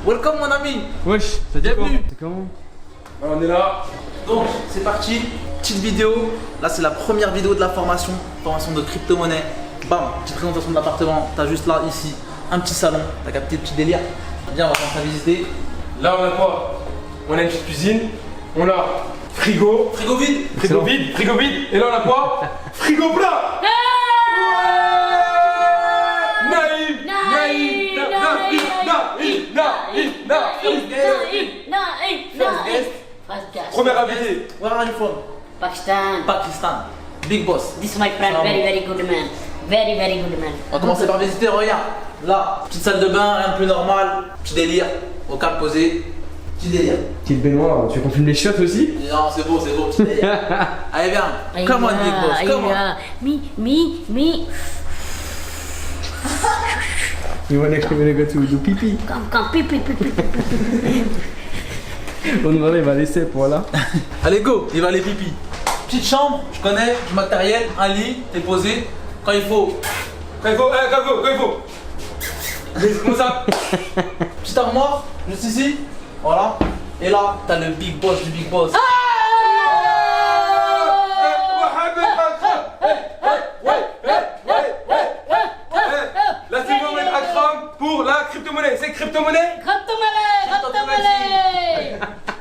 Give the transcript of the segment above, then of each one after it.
Welcome mon ami. Wesh, ça dit Bienvenue. C'est comment? On est là. Donc c'est parti, petite vidéo. Là c'est la première vidéo de la formation de crypto-monnaie. Bam, petite présentation de l'appartement. T'as juste là, ici, un petit salon. T'as capté le petit délire. Viens, on va commencer à visiter. Là, on a quoi? On a une petite cuisine. On a frigo. Frigo vide. Frigo vide, frigo vide. Et là, on a quoi? Frigo plat. Naïf, naïf, naïf. Premier invité. Where are you from? Pakistan. Pakistan. Big boss. This is my friend, very good man. Very good man. On va commencer par visiter, regarde. Là, petite salle de bain, rien de plus normal. Petit délire, au calme posé. Petit délire. Petite baignoire, tu veux qu'on filme les chiottes aussi? Non, c'est beau, petit délire. Allez, viens. Come on, big boss, come on. Me. You wanna go to do pipi? Come, pipi. On demandait, il va laisser, voilà. Allez, go, il va aller pipi. Petite chambre, je connais, du matériel, un lit, t'es posé. Quand il faut. Quand il faut. Comment ça? Petite armoire, juste ici. Voilà. Et là, t'as le big boss du big boss. Là, c'est Mohamed Akram pour la crypto-monnaie. C'est crypto-monnaie?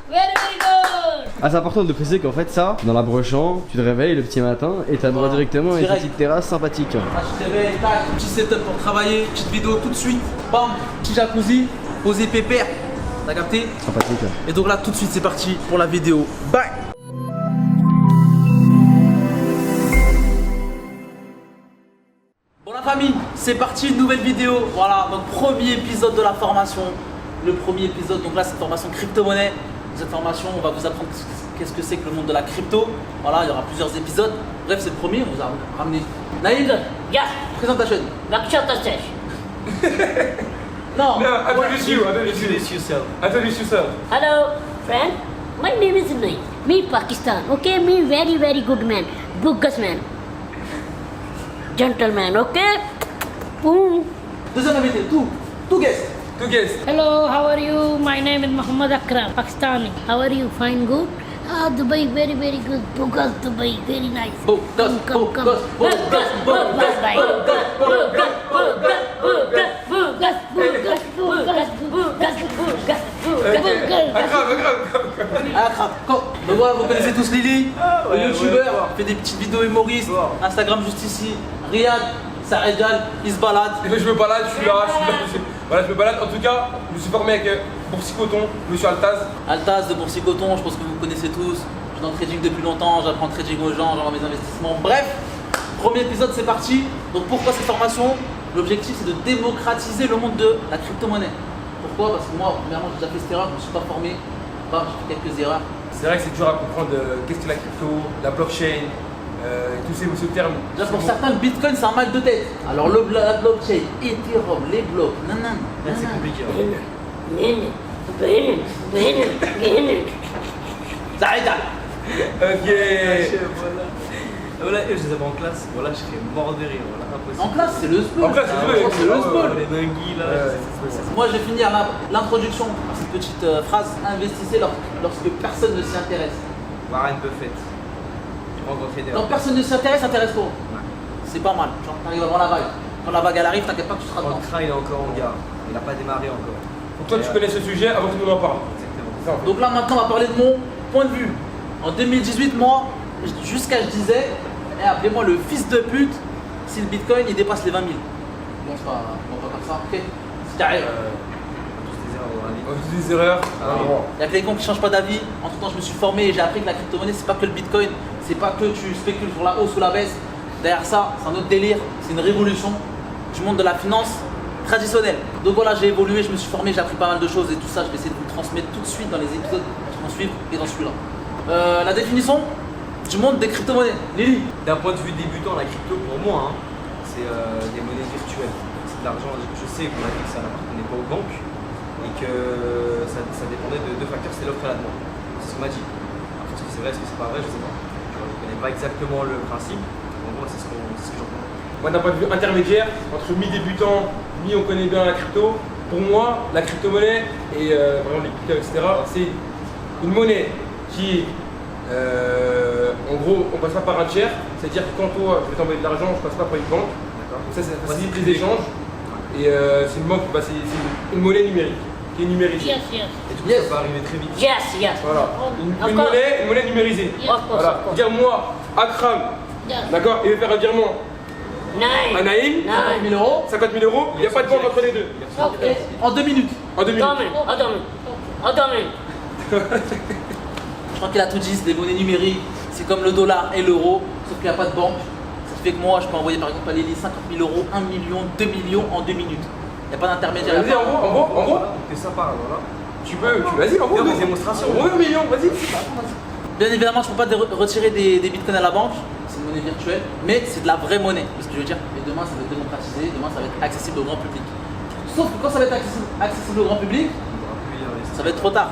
Very good. Ah, c'est important de préciser qu'en fait, ça, dans la brochant, tu te réveilles le petit matin et t'as droit directement à une Direct. petite terrasse sympathique. Ah, je te réveille, tac, petit setup pour travailler, petite vidéo tout de suite. Bam, petit jacuzzi, posé pépère. T'as capté? Sympathique. Et donc là, tout de suite, c'est parti pour la vidéo. Bye! Bon la famille, c'est parti, une nouvelle vidéo. Voilà, donc premier épisode de la formation. Le premier épisode, donc là c'est formation crypto-monnaie. Cette formation, on va vous apprendre qu'est-ce que c'est que le monde de la crypto. Voilà, il y aura plusieurs épisodes. Bref, c'est le premier, on vous a ramené. Naïd, Yes. présente ta chaîne. Bakshatash. Non, No, introduce you. Introduce yourself. Hello, friend. My name is Naeem. Me Pakistan. Okay, me very good man. Bugas man. Gentleman. Okay. Boom. Deuxième invité, tout guest. Two guests. Hello, how are you? My name is Muhammad Akram, Pakistani. How are you? Fine, good? Ah, Dubai, very good. Bugas, Dubai, very nice. Come. Ah, crap. Donc voilà, vous connaissez tous Lily, le youtubeur, il fait des petites vidéos humoristes, Instagram juste ici, Riyad, ça régale, il se balade. Et là, je me balade, je suis là. Voilà, je me balade. En tout cas, je me suis formé avec Boursicoton, monsieur Altaz. Altaz de Boursicoton, je pense que vous connaissez tous. Je suis dans le trading depuis longtemps, j'apprends le trading aux gens, j'envoie mes investissements. Bref, premier épisode, c'est parti. Donc pourquoi cette formation? L'objectif, c'est de démocratiser le monde de la crypto-monnaie. Pourquoi? Parce que moi, premièrement, j'ai déjà fait cette erreur, je ne me suis pas formé. J'ai fait quelques erreurs. C'est vrai que c'est dur à comprendre qu'est-ce que la crypto, la blockchain, tous ces termes. Déjà, pour certains, le bitcoin, c'est un mal de tête. Alors, la blockchain, Ethereum, les blocs, nanana. C'est compliqué. Ça régale. Ok. Voilà, je les avais en classe, voilà, je serais mort de rire, voilà, impossible. En classe, c'est le sport. En classe, c'est le sport. Les dingues là, Moi, je vais finir l'introduction par cette petite phrase. Investissez lorsque personne ne s'y intéresse. Warren Buffett. Tu rencontres des Quand personne ne s'y intéresse, intéresse-toi. C'est pas mal. Genre, t'arrives avant la vague. Quand la vague elle arrive, t'inquiète pas que tu seras dedans. Ankara, il est encore en gare, il n'a pas démarré encore. Donc toi, tu connais ce sujet avant que nous en parle. Exactement. C'est ça, en fait. Donc là, maintenant, on va parler de mon point de vue. En 2018, moi, jusqu'à je disais, appelez-moi le fils de pute si le bitcoin il dépasse les 20 000. Bon, c'est pas, on va pas faire ça, ok? C'est carré. Tous des erreurs dans la vie. On fait des erreurs. Il y a que les cons qui changent pas d'avis. En tout temps, je me suis formé et j'ai appris que la crypto-monnaie, c'est pas que le bitcoin, c'est pas que tu spécules sur la hausse ou la baisse. Derrière ça, c'est un autre délire, c'est une révolution du monde de la finance traditionnelle. Donc voilà, j'ai évolué, je me suis formé, j'ai appris pas mal de choses et tout ça, je vais essayer de vous le transmettre tout de suite dans les épisodes qui vont suivre et dans celui-là. La définition du monde des crypto-monnaies. Lily. D'un point de vue débutant, la crypto pour moi, hein, c'est des monnaies virtuelles. C'est de l'argent, je sais qu'on a dit que ça n'appartenait pas aux banques et que ça dépendait de deux facteurs, c'est l'offre et la demande. C'est ce qu'on m'a dit. Après, est-ce que c'est vrai, est-ce que c'est pas vrai, je sais pas. Je ne connais pas exactement le principe. Pour moi, c'est ce que j'en pense. Moi, d'un point de vue intermédiaire, entre mi-débutant, mi-on connaît bien la crypto, pour moi, la crypto-monnaie et par exemple les bitcoins, etc., c'est une monnaie qui est en gros, on passe pas par un tiers, c'est-à-dire que quand toi, je vais t'envoyer de l'argent, je passe pas par une banque. Donc ça facilite les échanges. Et c'est une banque, c'est une monnaie numérique qui est numérisée. Yes, yes. Et du coup, ça peut arriver très vite. Yes, yes. Voilà, une Encore. monnaie numérisée. Yes, of course, Voilà, of course. dire moi, Akram, Yes. d'accord, il veut faire un virement à Nine. Naïm, 50 000 euros 50 000 euros, il n'y a pas de banque entre les deux. et en 2 minutes. En 2 minutes. Attends. Je crois qu'il a tout dit, c'est des monnaies numériques, c'est comme le dollar et l'euro, sauf qu'il n'y a pas de banque. Ça fait que moi, je peux envoyer par exemple à Lélie 50 000 euros, 1 million, 2 millions en 2 minutes. Il n'y a pas d'intermédiaire. Vas-y, en gros, Voilà, que ça parle, voilà. tu peux, vas-y, en gros, Faire des démonstrations. En gros, 1 million, vas-y. Bien évidemment, je ne peux pas retirer des bitcoins à la banque, c'est une monnaie virtuelle, mais c'est de la vraie monnaie. C'est ce que je veux dire. Et demain, ça va être démocratisé, demain, ça va être accessible au grand public. Sauf que quand ça va être accessible au grand public, ça va être trop tard.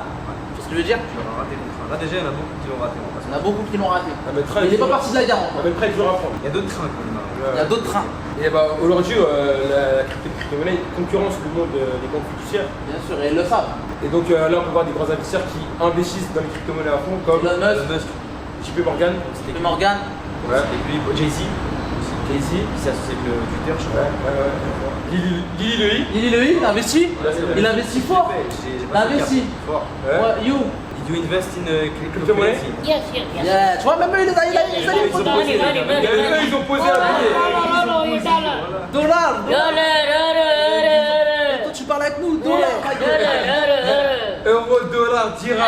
Tu vois ce que je veux dire? Tu vas rater ton train. Là, déjà, il y en a beaucoup qui l'ont raté. on va Il y en a beaucoup qui l'ont raté. Ah, mais le train, Mais il n'est pas parti de la gare On encore. va être prêt le jour à prendre. Il y a d'autres trains quand même. Il y a d'autres trains. Et bah, aujourd'hui, la crypto-monnaie concurrence le monde des banques fiduciaires. Bien sûr, et ils le savent. Et donc là, on peut voir des grands investisseurs qui investissent dans les crypto-monnaies à fond, comme Elon Musk, JP Morgan. JP Morgan, Ouais. Et puis Jay-Z, Jay-Z. qui s'est associé avec le Twitter, je crois. Lily Lely. Lily Lely, il investit. Il investit fort. Il investit. Fort. Ouais, you. Did you invest in Crypto-monnaie? cryptocurrency? Yes, yes, yes. Yeah, tu vois, même eux, ils les a Ils ont posé. Ils ont posé un billet. Dollar. Dollar. Toi, tu parles avec nous, dollar. ma gueule. Euro, dollar, dirham.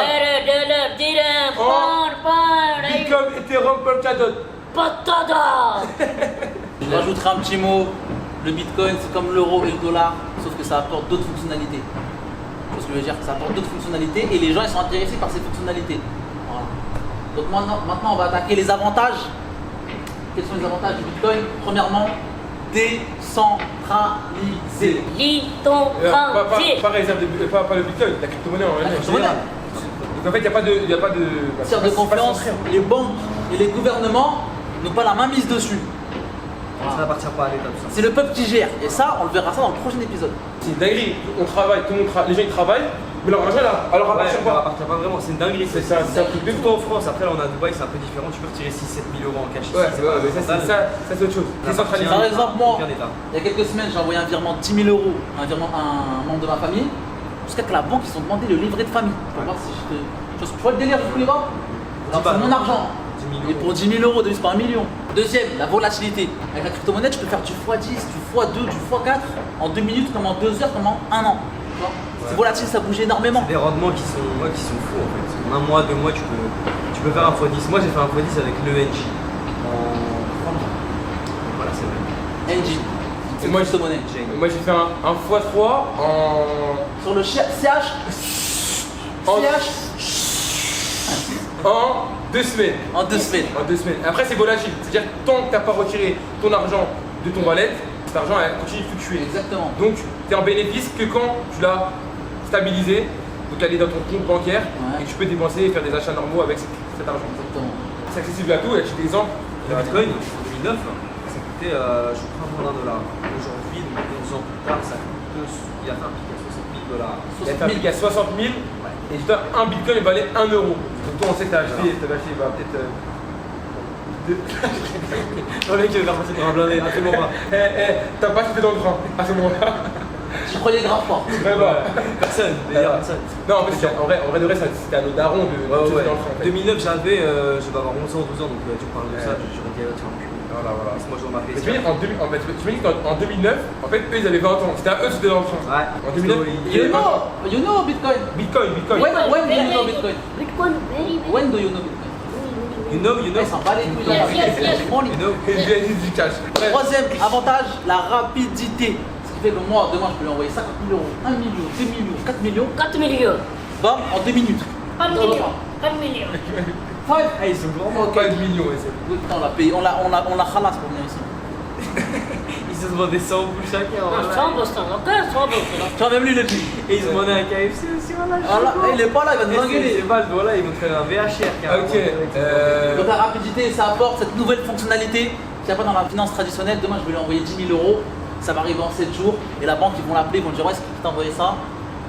Dirham. Oh. Pound. Bitcoin, Ethereum, Polkadot. Patada. Je rajouterai un petit mot. Le bitcoin, c'est comme l'euro et le dollar, sauf que ça apporte d'autres fonctionnalités. Tu vois ce que je veux dire? Ça apporte d'autres fonctionnalités et les gens ils sont intéressés par ces fonctionnalités. Voilà. Donc maintenant, on va attaquer les avantages. Quels sont les avantages du bitcoin? Premièrement, décentralisé. Pas le bitcoin, la crypto-monnaie en La elle-même. crypto-monnaie. Donc en fait, il n'y a pas de. Tiers de confiance, les banques et les gouvernements n'ont pas la main mise dessus. Ça n'appartient pas à l'État, tout ça. C'est le peuple qui gère. Et ça, on le verra ça dans le prochain épisode. C'est une dinguerie. On travaille, tout le monde les gens ils travaillent, mais leur argent là, alors Ouais, appartient ça pas. appartient pas vraiment, c'est une dinguerie. C'est un truc de fou. Surtout en France, après là on a Dubaï, c'est un peu différent, tu peux retirer 6-7 000 euros en cash. Ouais, ici, c'est pas mais ça c'est autre chose. Décentralisé. Par exemple, moi, Aucun État. il y a quelques semaines, j'ai envoyé un virement de 10 000 euros à un membre de ma famille, jusqu'à que la banque, ils ont demandé le livret de famille. Pour voir si je te. Tu vois le délire, je voulais voir? Ah bah, C'est mon argent. 10 000 Et pour 10 000 euros, c'est pas 1 million. Deuxième, la volatilité. Avec la crypto-monnaie, tu peux faire du x10, du x2, du x4 en 2 minutes, comme en 2 heures, comme en 1 an. Tu vois? C'est volatile, ça bouge énormément. Des rendements qui sont fous en fait. En un mois, 2 mois, tu peux faire un x10. Moi j'ai fait un x10 avec l'ENJ en 3 mois. Voilà, c'est vrai. NG. C'est Moi, une crypto-monnaie. Moi j'ai fait un x3 en. Sur le CH, En- CH, En 2 semaines. en 2 semaines. En 2 semaines. Après c'est volatile. C'est-à-dire que tant que tu n'as pas retiré ton argent de ton wallet, cet argent elle continue de fluctuer. Exactement. Donc tu es en bénéfice que quand tu l'as stabilisé, donc aller dans ton compte bancaire Ouais. et tu peux dépenser et faire des achats normaux avec cet argent. Exactement. C'est accessible à tout, et j'ai des exemples. Le Bitcoin en 2009, ça coûtait, je crois, moins d'1 dollar. Aujourd'hui, donc 11 ans plus tard, ça coûte, il a fait un pic à 60 000 dollars. Il a fait un pic à 60 000 et toi, un bitcoin il valait 1 euro. Donc toi on sait que t'as acheté bah, peut-être. Le mec il veut faire passer pour un blindé, absolument pas. T'as pas acheté dans le train à ce moment-là. J'y croyais grave pas. Vraiment. Personne, d'ailleurs, personne. Non, en fait, en vrai de vrai, c'était à nos darons de Ouais, acheter ouais. dans le train. En fait. 2009, j'avais, je vais avoir 11 ans, 12 ans, donc tu me parles de ça, j'aurais dit, tiens, Voilà, voilà. laisse-moi jouer ma Mais tu me dis qu'en 2009, en fait, eux ils avaient 20 ans. C'était à eux de dans le train. Ouais. En 2009, You know Bitcoin. Bitcoin. When do you know Bitcoin? Bitcoin very, very. When do you know Bitcoin? You know, Ils s'en battent les couilles. Yes, yes, yes. Money. you know. Et du cash. Bref. Troisième avantage, la rapidité. Ce qui fait que moi, demain, je peux lui envoyer 50 000 euros, 1 million, 2 millions, 4 millions, 4 millions. bam, en 2 minutes. 1 million. 1 million. Five. Ah, ils sont vraiment pas de millions, et c'est. Oui, putain, on l'a payé, on l'a khalas pour venir ici. Ils se demandaient 100 boules chacun. Non, Voilà. 100%, ok, 100%. Tu vois, même lui, il le dit. Et ils se demandaient un KFC aussi, voilà. Voilà, il est pas là, il va nous engueuler. C'est mal, voilà, ils vont faire un VHR carrément. Ok. Donc la rapidité, ça apporte cette nouvelle fonctionnalité qu'il n'y a pas dans la finance traditionnelle. Demain, je vais lui envoyer 10 000 euros. ça va arriver en 7 jours. Et la banque, ils vont l'appeler, ils vont lui dire ouais, est-ce qu'il t'a envoyé ça?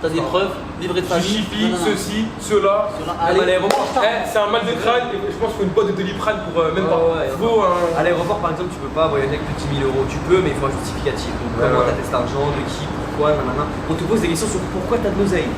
T'as des preuves, livret de famille. Justifie Non. ceci, cela. Allez, à l'aéroport, C'est un mal de crâne, et je pense qu'il faut une boîte de Doliprane pour même pas. ouais, Faut un. À l'aéroport, par exemple, tu peux pas voyager avec plus de 10 000 euros. Tu peux, mais il faut un justificatif. Donc, comment t'as fait cet argent, de qui, pourquoi, nanana. On te pose des questions sur pourquoi t'as de l'oseille.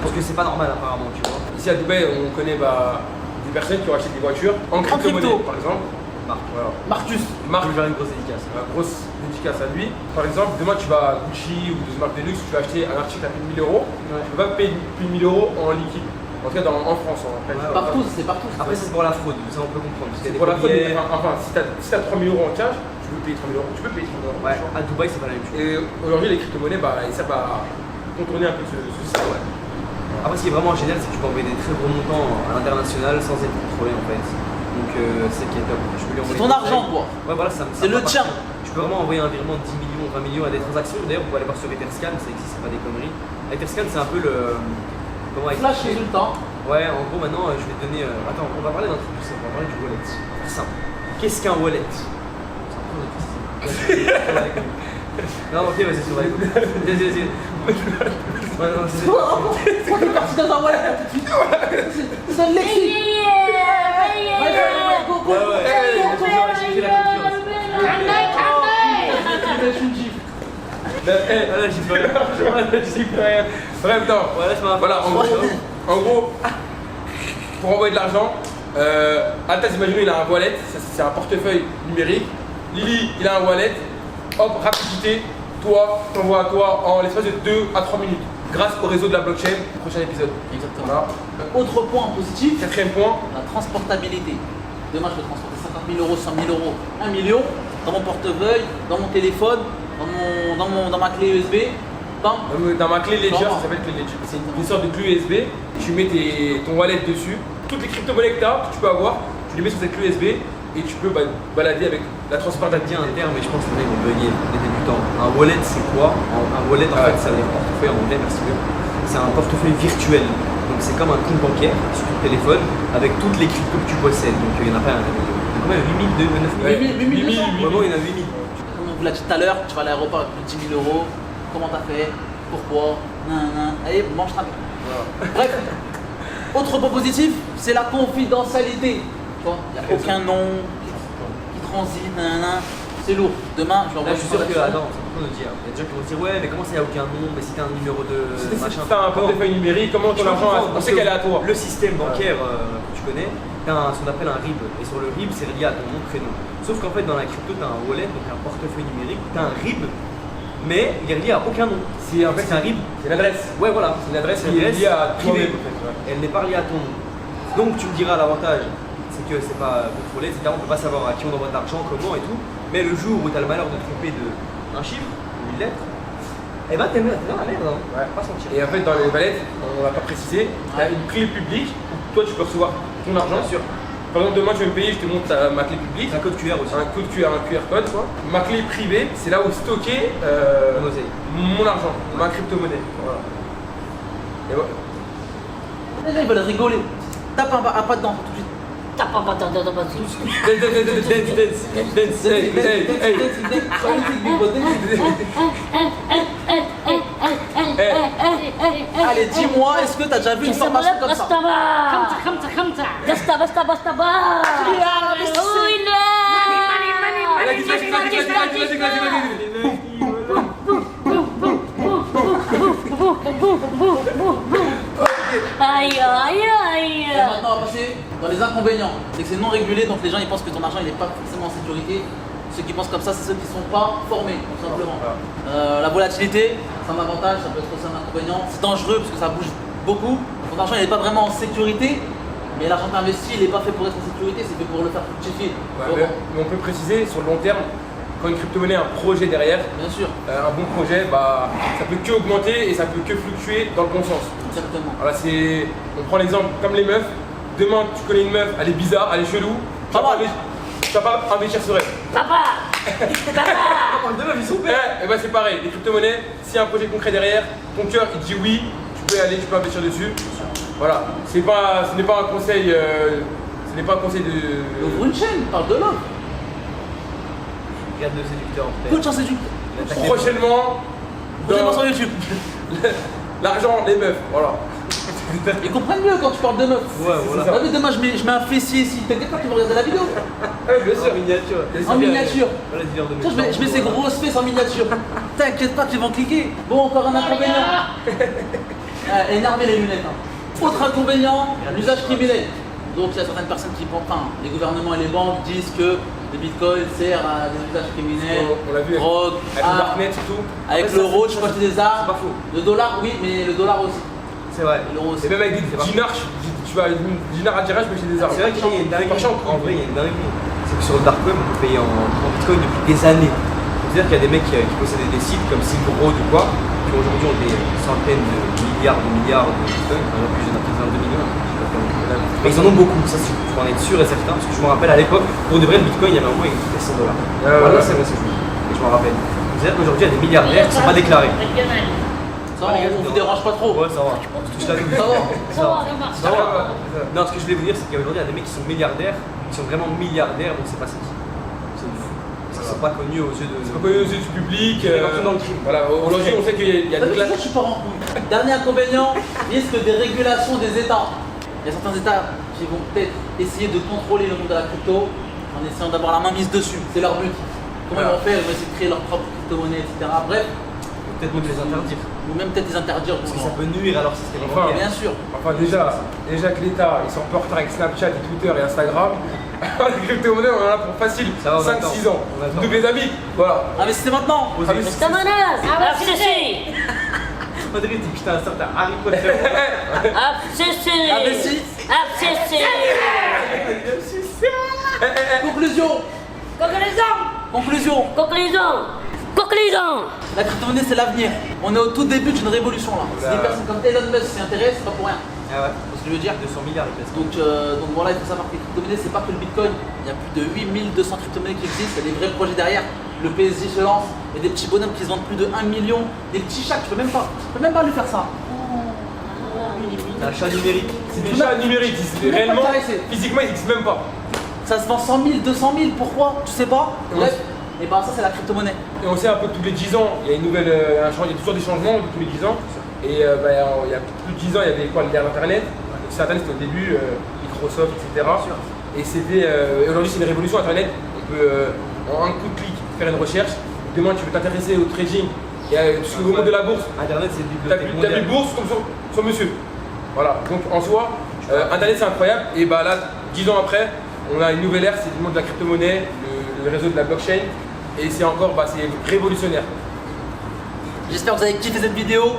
Parce que c'est pas normal, apparemment, tu vois. Ici à Dubaï, on connaît des personnes qui ont acheté des voitures en crypto-monnaie, par exemple. Marc, Voilà. Marcus. Marc, je vais faire une grosse dédicace. grosse dédicace à lui. Par exemple, demain tu vas à Gucci ou des marques de luxe, tu vas acheter un article à plus de 1000 euros. Tu peux pas payer plus de 1000 euros en liquide. En tout cas en France. Après, Partout, c'est partout. Après, c'est pour la fraude, ça on peut comprendre. Parce qu'il y a des pour la fraude, billets. enfin, si t'as 3000 euros en cash, tu peux payer 3000 euros. Tu peux payer 3000 euros. Ouais, à Dubaï, c'est pas la même chose. Et aujourd'hui, les crypto-monnaies, ils servent à contourner un peu ce système. Ouais. Après, ce qui est vraiment génial, c'est que tu peux envoyer des très gros montants à l'international sans être contrôlé en fait. Donc, c'est qui est top. Je peux lui envoyer C'est ton des argent, conseils. quoi. Ouais, voilà, ça C'est le tien. Tu peux vraiment envoyer un virement de 10 millions, 20 millions à des transactions. D'ailleurs, vous pouvez aller voir sur Etherscan, ça existe, c'est pas des conneries. Etherscan, c'est un peu le. Comment Flash expliquer résultat. Ouais, en gros, maintenant, je vais te donner. Attends, on va parler d'un truc plus simple, on va parler du wallet. C'est simple. Qu'est-ce qu'un wallet? C'est un peu difficile. Non, ok, vas-y, sur la écoute. Vas-y. Ouais, non, c'est. Pourquoi t'es parti dans un wallet tout de suite? C'est un lexique. J'ai la Là, j'y peux rien. Bref, non. Voilà, en gros, pour envoyer de l'argent, Altaz, imaginez, il a un wallet, c'est un portefeuille numérique. Lily, il a un wallet. Hop, rapidité, toi, t'envoies à toi en l'espace de 2 à 3 minutes. Grâce au réseau de la blockchain, prochain épisode. Exactement. Voilà. Autre point positif, Quatrième point, la transportabilité. Demain, je peux transporter 50 000 euros, 100 000 euros, 1 million dans mon portefeuille, dans mon téléphone, dans ma clé USB. Bam. dans ma clé Ledger, Comment ça s'appelle clé Ledger. C'est une sorte de clé USB. Tu mets ton wallet dessus. Toutes les crypto-monnaies que tu peux avoir, tu les mets sur cette clé USB et tu peux balader avec la T'as transportabilité. dit un terme, mais je pense que les mecs vont bugger, les débutants. Un wallet, c'est quoi? Un wallet, en fait, ça veut dire portefeuille en anglais, merci bien. C'est un portefeuille virtuel. Donc, c'est comme un compte bancaire sur ton téléphone avec toutes les cryptos que tu possèdes. Donc, il y en a pas un. Combien? 8 000, 9 000? 8 000. Vraiment, il y en a 8 000. Comme on vous l'a dit tout à l'heure, tu vas à l'aéroport avec plus de 10 000 euros. Comment t'as fait? Pourquoi? Allez, mange ta Bref, autre point positif, c'est la confidentialité. Tu vois, il n'y a aucun nom qui transite, c'est lourd. Demain, je vais Là, envoyer je suis sûr que, attends, c'est important de dire. Il y a des gens qui vont dire, ouais, mais comment ça, il n'y a aucun nom? Mais si t'as un numéro de machin. Si t'as un portefeuille numérique, comment ton argent, on sait qu'elle est à toi. Le système bancaire que tu connais, t'as ce qu'on appelle un RIB. Et sur le RIB, c'est lié à ton nom, prénom. Sauf qu'en fait, dans la crypto, t'as un wallet, donc un portefeuille numérique, t'as un RIB, mais il est lié à aucun nom. En fait, c'est un RIB. C'est une adresse. Ouais, voilà. C'est une adresse qui est liée à privée. toi-même. Elle n'est pas liée à ton nom. Donc tu me diras l'avantage, c'est que c'est pas contrôlé, etc. On peut pas savoir à qui on envoie de l'argent, comment et tout. Mais le jour où tu as le malheur de te tromper d'un chiffre ou une lettre, eh ben t'es dans la merde, hein. Ouais. Pas sentir. Et en fait, dans les wallets, on l'a pas précisé, tu as une clé publique où toi tu peux recevoir ton argent. Bien sûr. Par exemple, demain tu veux me payer, je te montre ma clé publique. Un code QR aussi. Un code QR, un QR code. Quoi. Ma clé privée, c'est là où stocker Mon oseille. mon argent, ma crypto-monnaie. Voilà. Et voilà. Les gens, ils veulent rigoler. Tape un pas dedans tout de suite. T'as pas tout Allez, dis-moi, est-ce que t'as déjà vu une formation comme ça? Aïe, aïe, aïe. Et maintenant, on va passer dans les inconvénients. C'est que c'est non régulé, donc les gens ils pensent que ton argent il n'est pas forcément en sécurité. Ceux qui pensent comme ça, c'est ceux qui ne sont pas formés, tout simplement. La volatilité, c'est un avantage, ça peut être aussi un inconvénient. C'est dangereux parce que ça bouge beaucoup. Ton argent il n'est pas vraiment en sécurité, mais l'argent que tu investis, il n'est pas fait pour être en sécurité, c'est fait pour le faire fructifier. Ouais, mais on peut préciser sur le long terme, quand une crypto-monnaie a un projet derrière, Bien sûr, un bon projet, ça peut que augmenter et ça peut que fluctuer dans le bon sens. exactement. Voilà, on prend l'exemple comme les meufs. Demain, tu connais une meuf, elle est bizarre, elle est chelou. Tu vas pas investir sur elle. Papa. Et bah c'est pareil, les crypto-monnaies, s'il y a un projet concret derrière, ton cœur il dit oui, tu peux aller, tu peux investir dessus. Voilà, ce n'est pas un conseil, de. Ouvre une chaîne, parle de l'homme. Regarde le séducteur en fait. Coach en séduction. Prochainement, Prochainement dans sur YouTube. l'argent, les meufs, voilà. Ils comprennent mieux quand tu parles de meuf. Ouais, voilà. Ah, mais demain, je mets un fessier ici. T'inquiète pas qu'ils vont regarder la vidéo. Bien sûr. En miniature. En miniature. Voilà, dealer de Tu vois, je mets ces grosses fesses en miniature. T'inquiète pas qu'ils vont cliquer. Bon, encore un inconvénient. Énerver les lunettes. Hein. Autre inconvénient, l'usage criminel. Donc il y a certaines personnes qui pensent, enfin, les gouvernements et les banques disent que le bitcoin sert à des usages criminels, On l'a vu drogue, avec le armes. darknet surtout. Avec l'euro, tu peux acheter des armes. C'est pas faux. Le dollar, oui, mais le dollar aussi. C'est vrai. Et l'euro aussi. Et même avec des dinars, tu vas dinar à direct, je peux acheter des armes. C'est vrai qu'il y a une dinguerie. Marchand. En vrai, il y a une dinguerie. C'est que sur le dark web, on peut payer en bitcoin depuis des années. C'est-à-dire qu'il y a des mecs qui possédaient des sites comme Silk Road ou quoi, qui aujourd'hui ont des centaines de milliards de bitcoins. Par exemple, il y en a plus de 22 millions. Mais ils en ont beaucoup, ça je peux en être sûr et certain, parce que je me rappelle à l'époque, pour de vrai, le bitcoin, il y avait un moment, il coûtait 100 $. Voilà, c'est vrai, c'est juste. Et je me rappelle. C'est-à-dire qu'aujourd'hui, il y a des milliardaires qui ne sont pas déclarés. Ça va, on vous dérange pas trop. Ouais, ça va. Je touche la vie. Ça va. Ça va. Non, ce que je voulais vous dire, c'est qu'aujourd'hui, il y a des mecs qui sont milliardaires, qui sont vraiment milliardaires, donc c'est pas ça. C'est ouf. Ils sont pas connus aux yeux de. C'est pas connu aux yeux du public. Dans le crime. Voilà, aujourd'hui, on sait qu'il y a des classes. Je suis pas en couille. Dernier inconvénient, risque des régulations des États. Il y a certains États qui vont peut-être essayer de contrôler le monde de la crypto en essayant d'avoir la main mise dessus. C'est leur but. Comment ils vont faire? Ils vont essayer de créer leur propre crypto-monnaie, etc. Bref, Peut-être même les interdire. ou même peut-être les interdire. Parce que ça peut nuire à leur système Enfin, bancaire. Bien sûr. Enfin déjà que l'État, ils sont en retard avec Snapchat et Twitter et Instagram. Les crypto-monnaies, on en a pour facile Ça va, on 5-6 ans. On attend. Double les amis, voilà. Ah mais c'était maintenant. Ah, mais Come on up, FCC, Faudrait dire que j'étais un certain Harry Potter. FCC, Ah mais si. FCC. Conclusion. Conclusion. Conclusion. La crypto-monnaie c'est l'avenir. On est au tout début d'une révolution là. Si des personnes comme Elon Musk s'y intéressent, c'est pas pour rien. Ah ouais. C'est ce que je veux dire. 200 milliards, il pèse. Donc voilà, il faut savoir que les crypto-monnaies, c'est pas que le bitcoin. Il y a plus de 8200 crypto-monnaies qui existent, il y a des vrais projets derrière. Le PSG se lance, il y a des petits bonhommes qui se vendent plus de 1 million, des petits chats, tu peux même pas lui faire ça. C'est un chat numérique. C'est des chats numériques, Même pas réellement, intéressé. physiquement, ils n'existent même pas. Ça se vend 100 000, 200 000, pourquoi? Tu sais pas? Bref, et ben ça c'est la crypto-monnaie. Et on sait un peu que tous les 10 ans, il y a une nouvelle, il y a toujours des changements tous les 10 ans. Et il y a plus de 10 ans, il y avait quoi, l'ère Internet. Donc Internet c'était au début, Microsoft, etc. Et c'était, aujourd'hui c'est une révolution Internet. On peut en un coup de clic faire une recherche. Demain tu veux t'intéresser au trading et à tout ce qui est au monde de la bourse. Internet, c'est une T'as bibliothèque plus de mondiale. bourse comme sur monsieur. Voilà, donc en soi, Internet c'est incroyable. Et bah là, 10 ans après, on a une nouvelle ère, c'est le monde de la crypto-monnaie, le réseau de la blockchain. Et c'est encore, c'est révolutionnaire. J'espère que vous avez kiffé cette vidéo.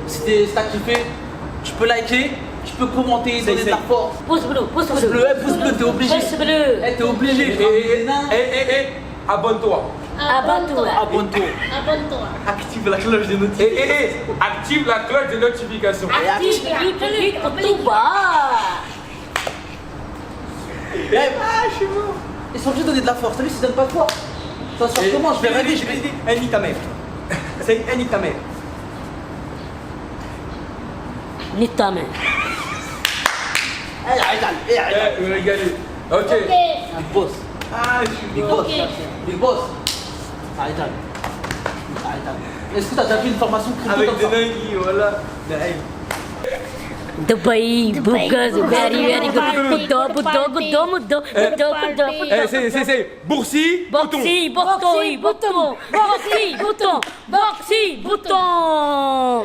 Si t'as kiffé, tu peux liker, tu peux commenter, donner de la force. Pouce bleu, Pouce bleu, t'es obligé. Pouce bleu. T'es obligé. Et abonne-toi. Abonne-toi. Abonne-toi. Active la cloche des notifications. Et active la cloche de notification. Active le public pour Je suis mort. Ils sont obligés de donner de la force. T'as vu, s'ils donnent pas de force, ça se passe comment? Je vais rêver, je vais aider. Elle nique ta mère. C'est elle nique ta mère. Nique ta main. Vous régalez. Ok. Big boss. Ah, je suis Big mort. boss. Big boss. Arrête. Est-ce que t'as déjà fait une formation crypto Avec comme des ça? dingueries, voilà. Hey. Dubai, Bukas, very good. Muddo. C'est Boursi, Boxy, bouton.